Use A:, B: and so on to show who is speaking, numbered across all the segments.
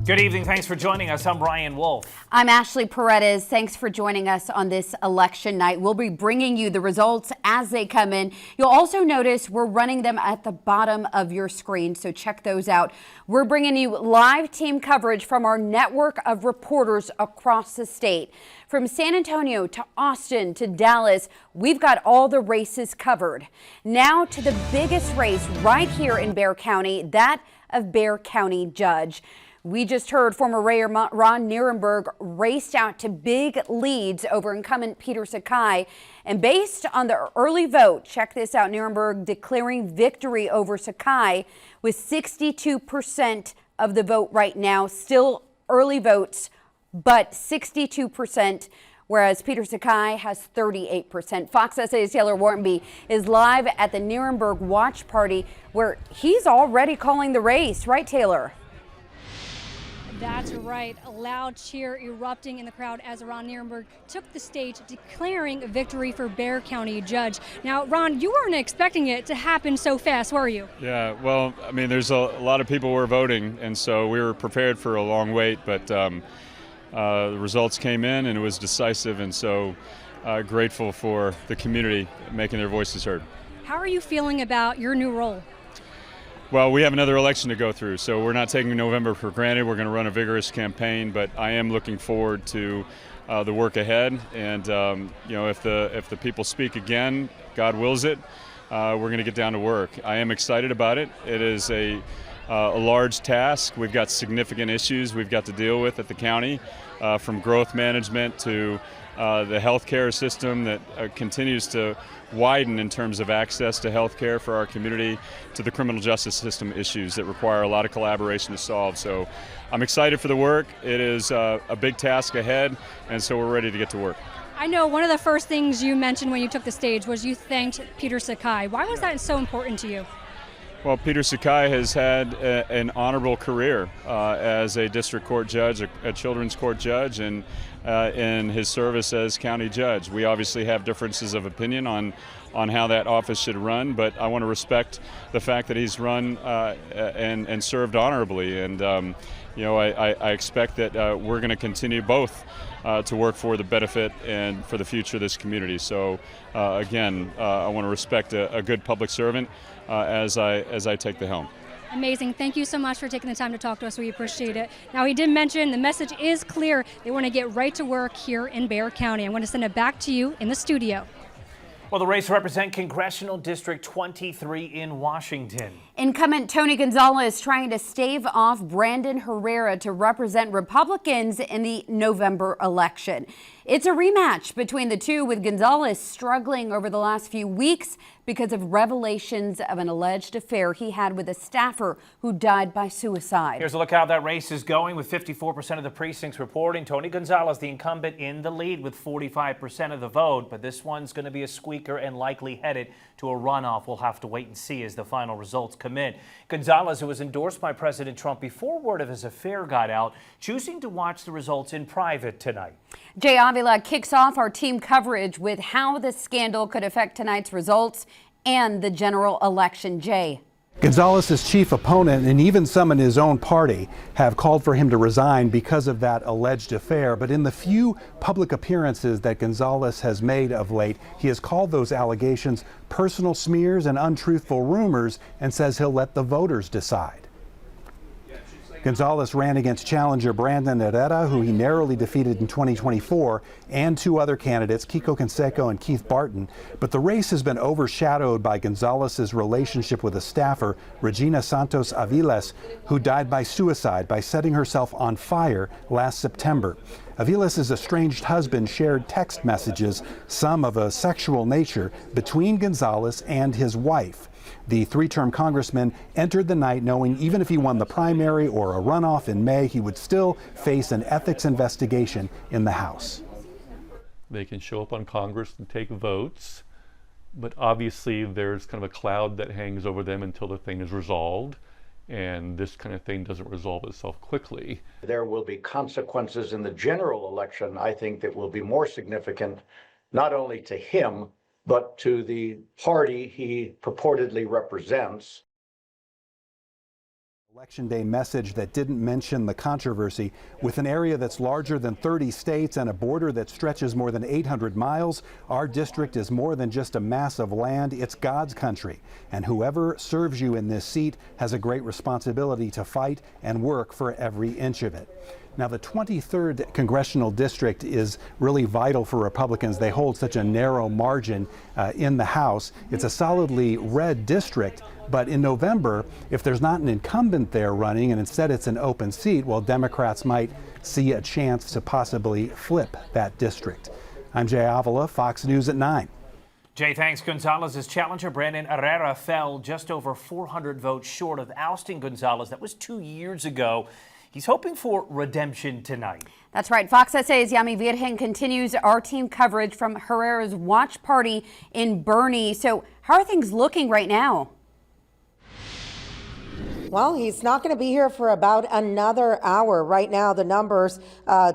A: Good evening. Thanks for joining us. I'm Brian Wolf.
B: I'm Ashley Paredes. Thanks for joining us on this election night. We'll be bringing you the results as they come in. You'll also notice we're running them at the bottom of your screen, so check those out. We're bringing you live team coverage from our network of reporters across the state. From San Antonio to Austin to Dallas, we've got all the races covered. Now to the biggest race right here in Bexar County, that of Bexar County Judge. We just heard former Mayor Ron Nirenberg raced out to big leads over incumbent Peter Sakai. And based on the early vote, check this out, Nirenberg declaring victory over Sakai with 62% of the vote right now. Still early votes, but 62%, whereas Peter Sakai has 38%. Fox SA's Taylor Wartenby is live at the Nirenberg watch party where he's already calling the race. Right, Taylor?
C: That's right. A loud cheer erupting in the crowd as Ron Nirenberg took the stage declaring a victory for Bexar County Judge. Now, Ron, you weren't expecting it to happen so fast, were you?
D: Yeah, well, I mean, there's a lot of people were voting, and so we were prepared for a long wait, but the results came in and it was decisive, and so grateful for the community making their voices heard.
C: How are you feeling about your new role?
D: Well, we have another election to go through, so we're not taking November for granted. We're going to run a vigorous campaign, but I am looking forward to the work ahead. And you know, if the people speak again, God wills it, we're going to get down to work. I am excited about it. It is a large task. We've got significant issues we've got to deal with at the county, from growth management to the healthcare system that continues to widen in terms of access to health care for our community, to the criminal justice system issues that require a lot of collaboration to solve. So I'm excited for the work. It is a big task ahead, and so we're ready to get to work.
C: I know one of the first things you mentioned when you took the stage was you thanked Peter Sakai. Why was that so important to you?
D: Well, Peter Sakai has had an honorable career as a district court judge, a children's court judge, and in his service as county judge. We obviously have differences of opinion on how that office should run, but I want to respect the fact that he's run and served honorably. And you know, I expect that we're going to continue both to work for the benefit and for the future of this community. So again, I want to respect a good public servant as I take the helm.
C: Amazing. Thank you so much for taking the time to talk to us. We appreciate it. Now, he did mention the message is clear. They want to get right to work here in Bexar County. I want to send it back to you in the studio.
A: Well, the race represents Congressional District 23 in Washington.
B: Incumbent Tony Gonzalez trying to stave off Brandon Herrera to represent Republicans in the November election. It's a rematch between the two, with Gonzalez struggling over the last few weeks because of revelations of an alleged affair he had with a staffer who died by suicide.
A: Here's a look how that race is going, with 54% of the precincts reporting Tony Gonzalez, the incumbent, in the lead with 45% of the vote. But this one's going to be a squeaker and likely headed to a runoff. We'll have to wait and see as the final results come in. Gonzalez, who was endorsed by President Trump before word of his affair got out, choosing to watch the results in private tonight.
B: Jay Avila kicks off our team coverage with how the scandal could affect tonight's results and the general election. Jay.
E: Gonzalez's chief opponent and even some in his own party have called for him to resign because of that alleged affair. But in the few public appearances that Gonzalez has made of late, he has called those allegations personal smears and untruthful rumors and says he'll let the voters decide. Gonzalez ran against challenger Brandon Herrera, who he narrowly defeated in 2024, and two other candidates, Kiko Canseco and Keith Barton. But the race has been overshadowed by Gonzalez's relationship with a staffer, Regina Santos Aviles, who died by suicide by setting herself on fire last September. Aviles' estranged husband shared text messages, some of a sexual nature, between Gonzalez and his wife. The three-term congressman entered the night knowing even if he won the primary or a runoff in May, he would still face an ethics investigation in the House.
F: They can show up on Congress and take votes, but obviously there's kind of a cloud that hangs over them until the thing is resolved, and this kind of thing doesn't resolve itself quickly.
G: There will be consequences in the general election, I think, that will be more significant, not only to him, but to the party he purportedly represents.
E: Election Day message that didn't mention the controversy. With an area that's larger than 30 states and a border that stretches more than 800 miles, our district is more than just a mass of land. It's God's country. And whoever serves you in this seat has a great responsibility to fight and work for every inch of it. Now, the 23rd congressional district is really vital for Republicans. They hold such a narrow margin in the House. It's a solidly red district, but in November, if there's not an incumbent there running and instead it's an open seat, well, Democrats might see a chance to possibly flip that district. I'm Jay Avila, Fox News at 9.
A: Jay, thanks. Gonzalez's challenger, Brandon Herrera, fell just over 400 votes short of ousting Gonzalez. That was 2 years ago. He's hoping for redemption tonight.
B: That's right. Fox SA's Yami Virgen continues our team coverage from Herrera's watch party in Bernie. So how are things looking right now?
H: Well, he's not going to be here for about another hour. Right now, the numbers,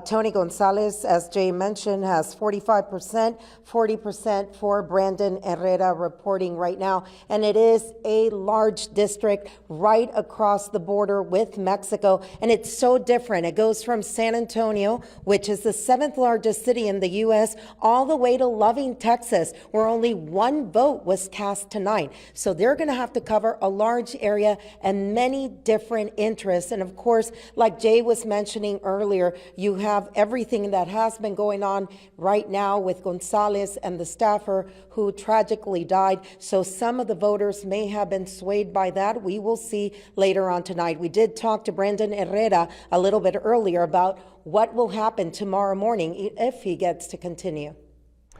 H: Tony Gonzalez, as Jay mentioned, has 45%, 40% for Brandon Herrera reporting right now. And it is a large district right across the border with Mexico. And it's so different. It goes from San Antonio, which is the 7th largest city in the U.S., all the way to Loving, Texas, where only one vote was cast tonight. So they're going to have to cover a large area and many different interests. And of course, like Jay was mentioning earlier, you have everything that has been going on right now with Gonzalez and the staffer who tragically died. So some of the voters may have been swayed by that. We will see later on tonight. We did talk to Brandon Herrera a little bit earlier about what will happen tomorrow morning if he gets to continue.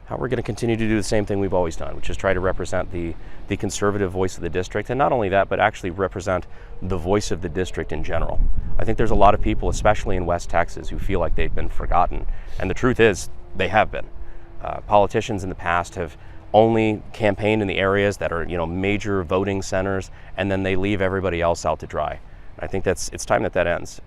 I: How we're going to continue to do the same thing we've always done, which is try to represent the conservative voice of the district, and not only that, but actually represent the voice of the district in general. I think there's a lot of people, especially in West Texas, who feel like they've been forgotten, and the truth is they have been. Politicians in the past have only campaigned in the areas that are, major voting centers, and then they leave everybody else out to dry. I think it's time that ends.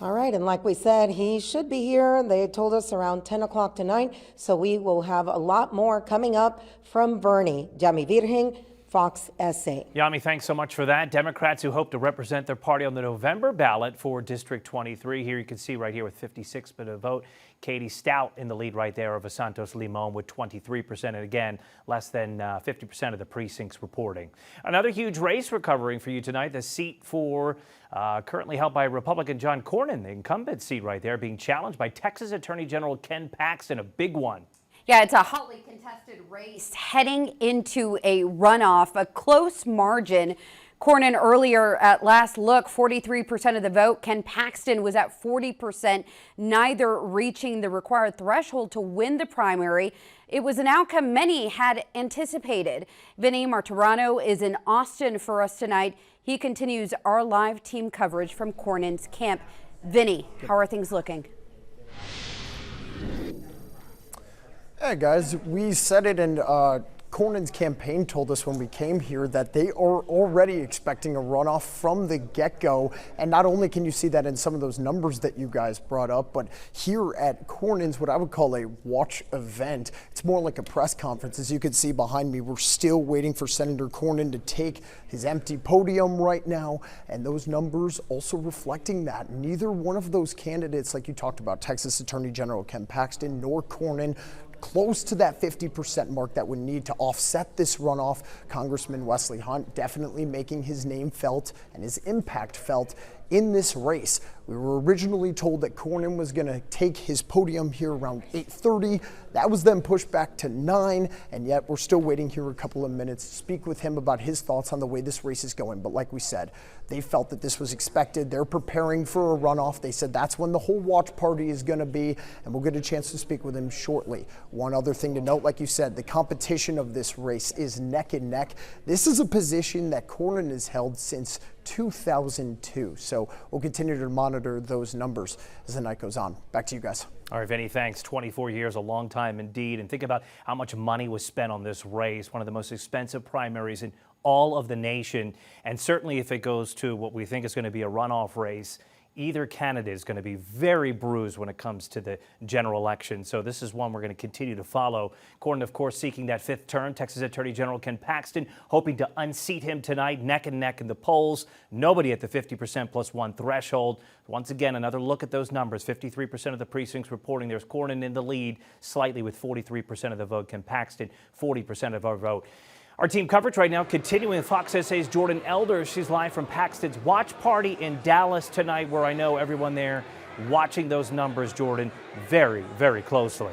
H: All right, and like we said, he should be here. They told us around 10 o'clock tonight, so we will have a lot more coming up from Bernie. Yami Virgen, Fox SA.
A: Yami, thanks so much for that. Democrats who hope to represent their party on the November ballot for District 23. Here you can see right here with 56% of the vote. Katie Stout in the lead right there over Santos Limon with 23%. And again, less than 50% of the precincts reporting. Another huge race we're covering for you tonight. The seat for currently held by Republican John Cornyn, the incumbent seat right there, being challenged by Texas Attorney General Ken Paxton, a big one.
B: Yeah, it's a hotly contested race heading into a runoff, a close margin. Cornyn earlier at last look, 43% of the vote. Ken Paxton was at 40%, neither reaching the required threshold to win the primary. It was an outcome many had anticipated. Vinny Martirano is in Austin for us tonight. He continues our live team coverage from Cornyn's camp. Vinny, how are things looking?
J: Hey guys, we said it in Cornyn's campaign told us when we came here that they are already expecting a runoff from the get-go. And not only can you see that in some of those numbers that you guys brought up, but here at Cornyn's, what I would call a watch event, it's more like a press conference. As you can see behind me, we're still waiting for Senator Cornyn to take his empty podium right now. And those numbers also reflecting that. Neither one of those candidates, like you talked about, Texas Attorney General Ken Paxton nor Cornyn, close to that 50% mark that would need to offset this runoff. Congressman Wesley Hunt definitely making his name felt and his impact felt in this race. We were originally told that Cornyn was going to take his podium here around 8:30. That was then pushed back to 9, and yet we're still waiting here a couple of minutes to speak with him about his thoughts on the way this race is going. But like we said, they felt that this was expected. They're preparing for a runoff. They said that's when the whole watch party is going to be, and we'll get a chance to speak with him shortly. One other thing to note, like you said, the competition of this race is neck and neck. This is a position that Cornyn has held since 2002. So we'll continue to monitor those numbers as the night goes on. Back to you guys.
A: All right, Vinny, thanks. 24 years, a long time indeed. And think about how much money was spent on this race, one of the most expensive primaries in all of the nation. And certainly if it goes to what we think is going to be a runoff race, either candidate is going to be very bruised when it comes to the general election. So this is one we're going to continue to follow. Gordon, of course, seeking that 5th term. Texas Attorney General Ken Paxton hoping to unseat him tonight, neck and neck in the polls. Nobody at the 50% plus 1 threshold. Once again, another look at those numbers. 53% of the precincts reporting there's Cornyn in the lead, slightly with 43% of the vote. Ken Paxton, 40% of our vote. Our team coverage right now continuing with Fox SA's Jordan Elder. She's live from Paxton's watch party in Dallas tonight, where I know everyone there watching those numbers, Jordan, very, very closely.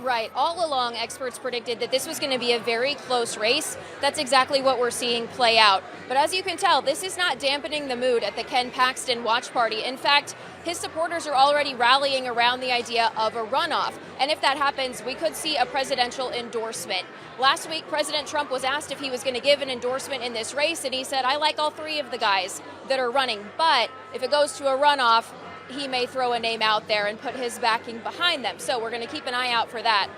K: Right. All along, experts predicted that this was going to be a very close race. That's exactly what we're seeing play out. But as you can tell, this is not dampening the mood at the Ken Paxton watch party. In fact, his supporters are already rallying around the idea of a runoff. And if that happens, we could see a presidential endorsement. Last week, President Trump was asked if he was going to give an endorsement in this race, and he said, I like all 3 of the guys that are running. But if it goes to a runoff, he may throw a name out there and put his backing behind them. So we're going to keep an eye out for that.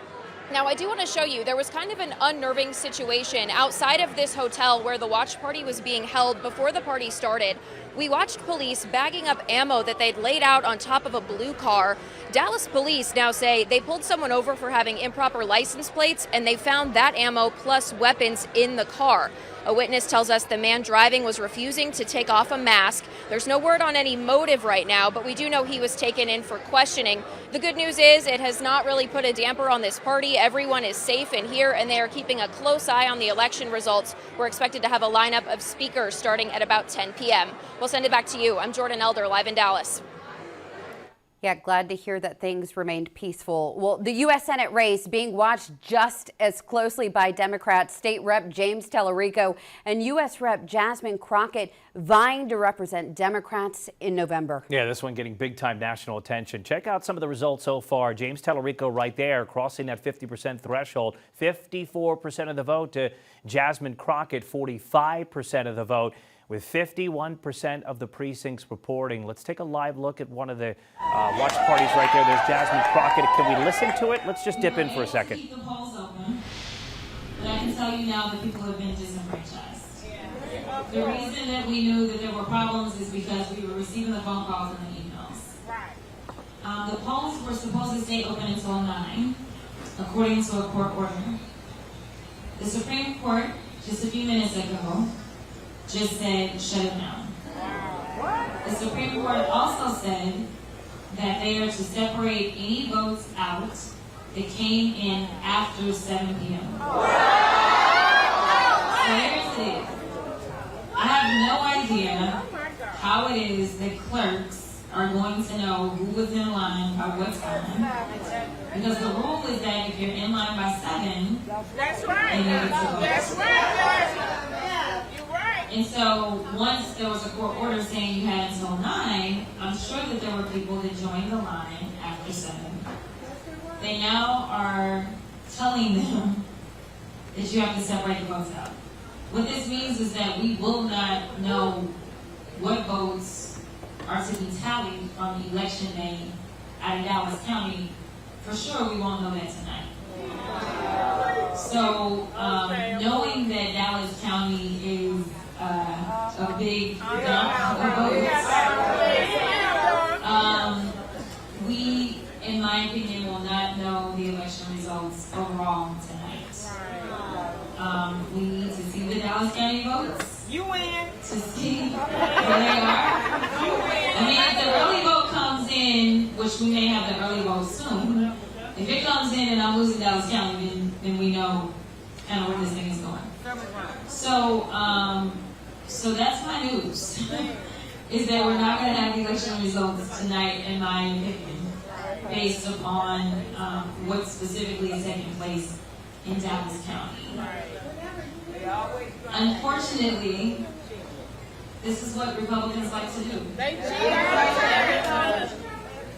K: Now, I do want to show you, there was kind of an unnerving situation outside of this hotel where the watch party was being held before the party started. We watched police bagging up ammo that they'd laid out on top of a blue car. Dallas police now say they pulled someone over for having improper license plates, and they found that ammo plus weapons in the car. A witness tells us the man driving was refusing to take off a mask. There's no word on any motive right now, but we do know he was taken in for questioning. The good news is it has not really put a damper on this party. Everyone is safe in here, and they are keeping a close eye on the election results. We're expected to have a lineup of speakers starting at about 10 p.m. We'll send it back to you. I'm Jordan Elder, live in Dallas.
B: Yeah, glad to hear that things remained peaceful. Well, the U.S. Senate race being watched just as closely by Democrats. State Rep James Tellerico and U.S. Rep Jasmine Crockett vying to represent Democrats in November.
A: Yeah, this one getting big-time national attention. Check out some of the results so far. James Tellerico right there, crossing that 50% threshold. 54% of the vote to Jasmine Crockett, 45% of the vote, with 51% of the precincts reporting. Let's take a live look at one of the watch parties right there. There's Jasmine Crockett. Can we listen to it? Let's just dip in for a second.
L: Keep the polls open, but I can tell you now that people have been disenfranchised. The reason that we knew that there were problems is because we were receiving the phone calls and the emails. The polls were supposed to stay open until 9, according to a court order. The Supreme Court, just a few minutes ago, just said, shut it down. The Supreme Court also said that they are to separate any votes out that came in after 7 p.m. So here's the deal. I have no idea how it is that clerks are going to know who was in line by what time. Because the rule is that if you're in line by 7, that's right. And you get to vote. That's right. And so once there was a court order saying you had until 9, I'm sure that there were people that joined the line after 7. They now are telling them that you have to separate the votes out. What this means is that we will not know what votes are to be tallied on election day out of Dallas County. For sure, we won't know that tonight. So knowing that Dallas County is a big dump of votes, we, in my opinion, will not know the election results overall tonight. We need to see the Dallas County votes. You win. To see where they are. I mean, if the early vote comes in, which we may have the early vote soon, if it comes in and I'm losing Dallas County, then we know kind of where this thing is going. So that's my news, is that we're not going to have the election results tonight, in my opinion, based upon what specifically is taking place in Dallas County. Unfortunately, this is what Republicans like to do.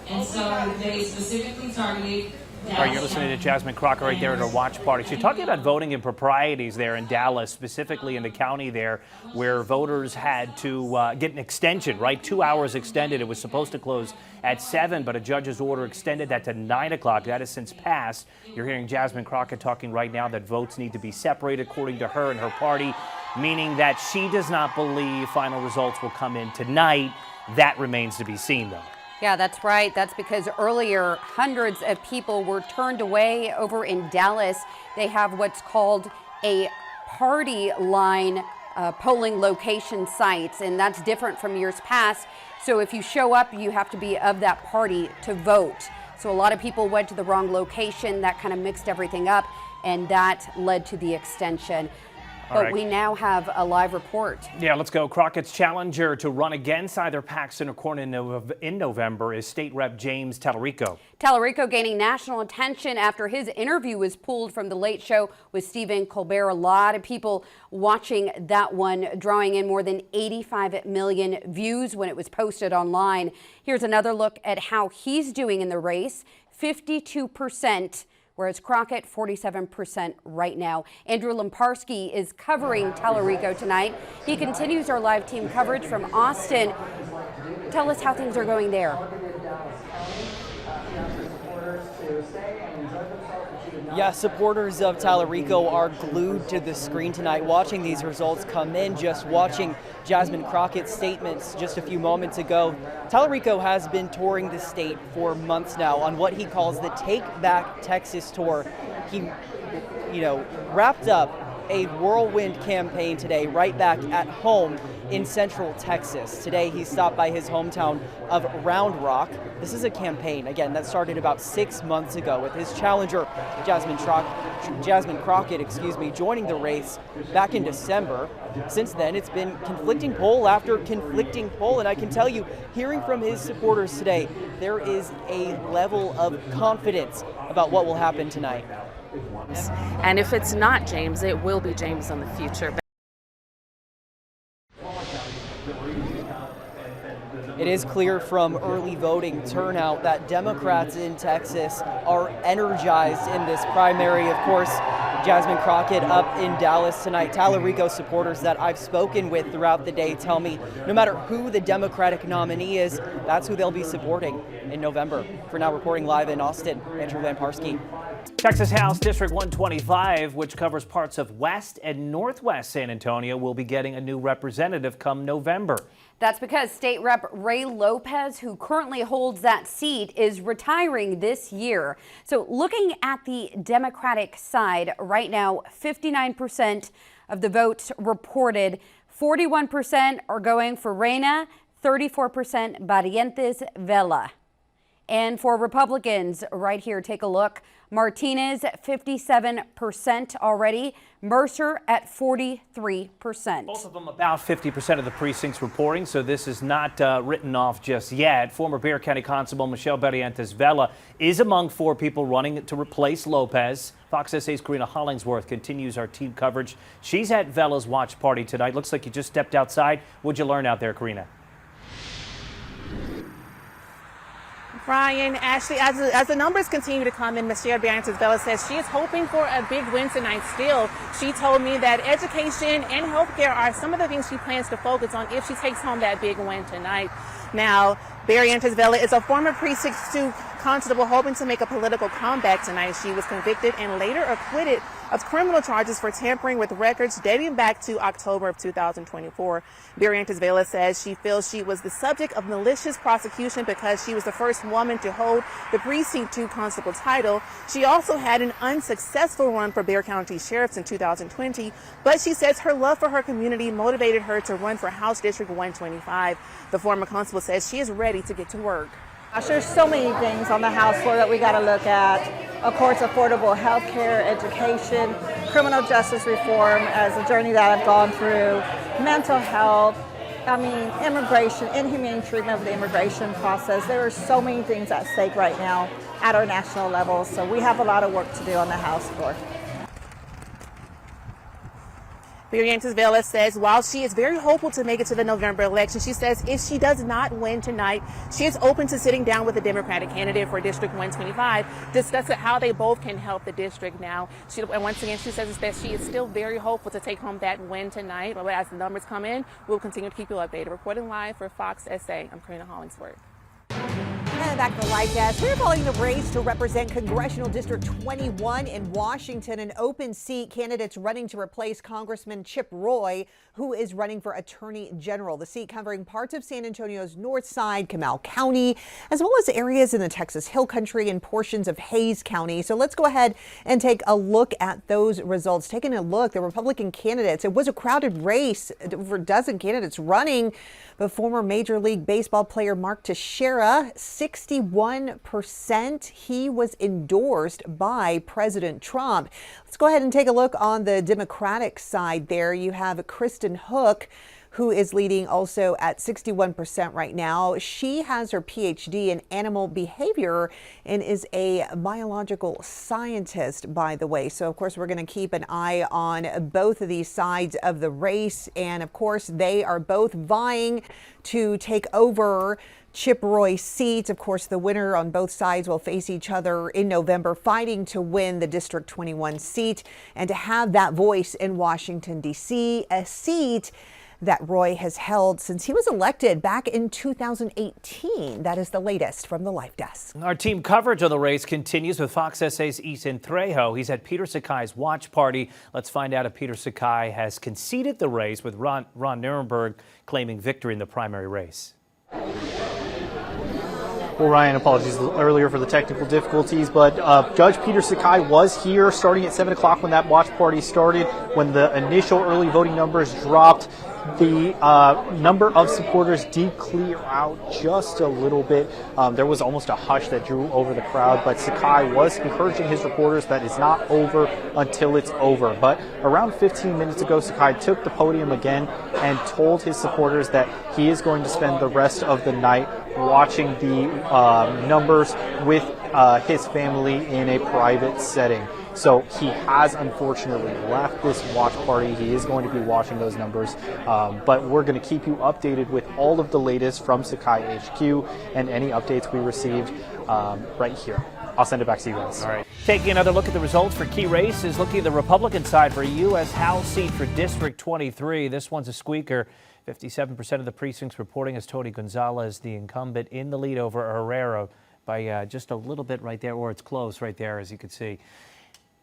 L: And so they specifically targeted
A: All right, you're listening to Jasmine Crocker right there at her watch party. She's talking about voting improprieties there in Dallas, specifically in the county there, where voters had to get an extension, right? 2 hours extended. It was supposed to close at 7, but a judge's order extended that to 9 o'clock. That has since passed. You're hearing Jasmine Crocker talking right now that votes need to be separated, according to her and her party, meaning that she does not believe final results will come in tonight. That remains to be seen, though.
B: Yeah, that's right. That's because earlier hundreds of people were turned away over in Dallas. They have what's called a party line polling location sites, and that's different from years past. So if you show up, you have to be of that party to vote. So a lot of people went to the wrong location. That kind of mixed everything up, and that led to the extension. But we now have a live report.
A: Yeah, let's go. Crockett's challenger to run against either Paxton or Cornyn in November is State Rep James Tallarico.
B: Tallarico gaining national attention after his interview was pulled from The Late Show with Stephen Colbert. A lot of people watching that one, drawing in more than 85 million views when it was posted online. Here's another look at how he's doing in the race. 52%. Whereas Crockett, 47% right now. Andrew Lemparski is covering Tallarico tonight. He continues our live team coverage from Austin. Tell us how things are going there.
M: Yeah, supporters of Tallarico are glued to the screen tonight, watching these results come in, just watching Jasmine Crockett's statements just a few moments ago. Tallarico has been touring the state for months now on what he calls the Take Back Texas tour. He, wrapped up a whirlwind campaign today right back at home in Central Texas. Today he stopped by his hometown of Round Rock. This is a campaign, again, that started about 6 months ago with his challenger, Jasmine Crockett, joining the race back in December. Since then, it's been conflicting poll after conflicting poll, and I can tell you, hearing from his supporters today, there is a level of confidence about what will happen tonight.
N: And if it's not James, it will be James in the future.
M: It is clear from early voting turnout that Democrats in Texas are energized in this primary. Of course, Jasmine Crockett up in Dallas tonight. Tallarico supporters that I've spoken with throughout the day tell me no matter who the Democratic nominee is, that's who they'll be supporting in November. For now, reporting live in Austin, Andrew Lamparski.
A: Texas House District 125, which covers parts of West and Northwest San Antonio, will be getting a new representative come November.
B: That's because State Rep Ray Lopez, who currently holds that seat, is retiring this year. So looking at the Democratic side right now, 59% of the votes reported, 41% are going for Reina, 34% Barrientos Vela. And for Republicans, right here, take a look. Martinez, 57% already. Mercer at 43%.
A: Both of them about 50% of the precincts reporting, so this is not written off just yet. Former Bexar County Constable Michelle Barrientos Vela is among 4 people running to replace Lopez. Fox SA's Karina Hollingsworth continues our team coverage. She's at Vela's watch party tonight. Looks like you just stepped outside. What'd you learn out there, Karina?
O: Brian, Ashley, as the numbers continue to come in, Michelle Barrientos Vela says she is hoping for a big win tonight still. She told me that education and healthcare are some of the things she plans to focus on if she takes home that big win tonight. Now, Barrientos Vela is a former Precinct 2 constable hoping to make a political comeback tonight. She was convicted and later acquitted of criminal charges for tampering with records dating back to October of 2024. Barrientos Vela says she feels she was the subject of malicious prosecution because she was the first woman to hold the Precinct 2 constable title. She also had an unsuccessful run for Bexar County Sheriffs in 2020, but she says her love for her community motivated her to run for House District 125. The former constable says she is ready to get to work.
P: There's so many things on the House floor that we got to look at. Of course, affordable health care, education, criminal justice reform as a journey that I've gone through, mental health, immigration, inhumane treatment of the immigration process. There are so many things at stake right now at our national level, so we have a lot of work to do on the House floor.
O: Barrientos Vela says while she is very hopeful to make it to the November election, she says if she does not win tonight, she is open to sitting down with the Democratic candidate for District 125, discussing how they both can help the district now. And once again, she says that she is still very hopeful to take home that win tonight. But as the numbers come in, we'll continue to keep you updated. Reporting live for Fox SA, I'm Karina Hollingsworth.
Q: And back to the Live Desk. We're following the race to represent Congressional District 21 in Washington, an open seat. Candidates running to replace Congressman Chip Roy, who is running for Attorney General. The seat covering parts of San Antonio's north side, Comal County, as well as areas in the Texas Hill Country and portions of Hays County. So let's go ahead and take a look at those results. Taking a look, the Republican candidates, it was a crowded race, over a dozen candidates running, but former Major League Baseball player Mark Teixeira, 61%. He was endorsed by President Trump. Let's go ahead and take a look on the Democratic side there. You have Kristen Hook, who is leading also at 61% right now. She has her PhD in animal behavior and is a biological scientist, by the way. So, of course, we're going to keep an eye on both of these sides of the race. And, of course, they are both vying to take over Chip Roy's seat. Of course, the winner on both sides will face each other in November, fighting to win the District 21 seat and to have that voice in Washington, D.C., a seat that Roy has held since he was elected back in 2018. That is the latest from the Live Desk.
A: Our team coverage of the race continues with Fox SA's Ethan Trejo. He's at Peter Sakai's watch party. Let's find out if Peter Sakai has conceded the race, with Ron Nirenberg claiming victory in the primary race.
R: Well, Ryan, apologies earlier for the technical difficulties, but Judge Peter Sakai was here starting at 7 o'clock when that watch party started. When the initial early voting numbers dropped, the number of supporters did clear out just a little bit. There was almost a hush that drew over the crowd, but Sakai was encouraging his reporters that it's not over until it's over. But around 15 minutes ago, Sakai took the podium again and told his supporters that he is going to spend the rest of the night watching the numbers with his family in a private setting. So he has unfortunately left this watch party. He is going to be watching those numbers, but we're going to keep you updated with all of the latest from Sakai HQ and any updates we received right here. I'll send it back to you guys.
A: All right. Taking another look at the results for key races, looking at the Republican side for a U.S. House seat for District 23. This one's a squeaker. 57% of the precincts reporting as Tony Gonzalez, the incumbent, in the lead over Herrera by just a little bit right there, or it's close right there, as you can see.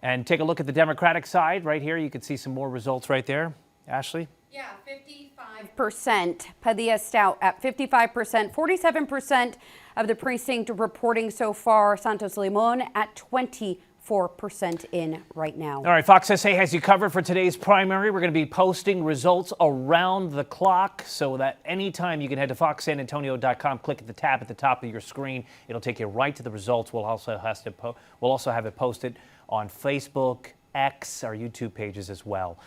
A: And take a look at the Democratic side right here. You can see some more results right there. Ashley?
B: Yeah, 55%. Padilla Stout at 55%, 47% of the precinct reporting so far. Santos Limon at 24% in right now.
A: All right, Fox SA has you covered for today's primary. We're going to be posting results around the clock so that anytime you can head to foxsanantonio.com, click at the tab at the top of your screen. It'll take you right to the results. We'll also have it posted on Facebook, X, our YouTube pages as well.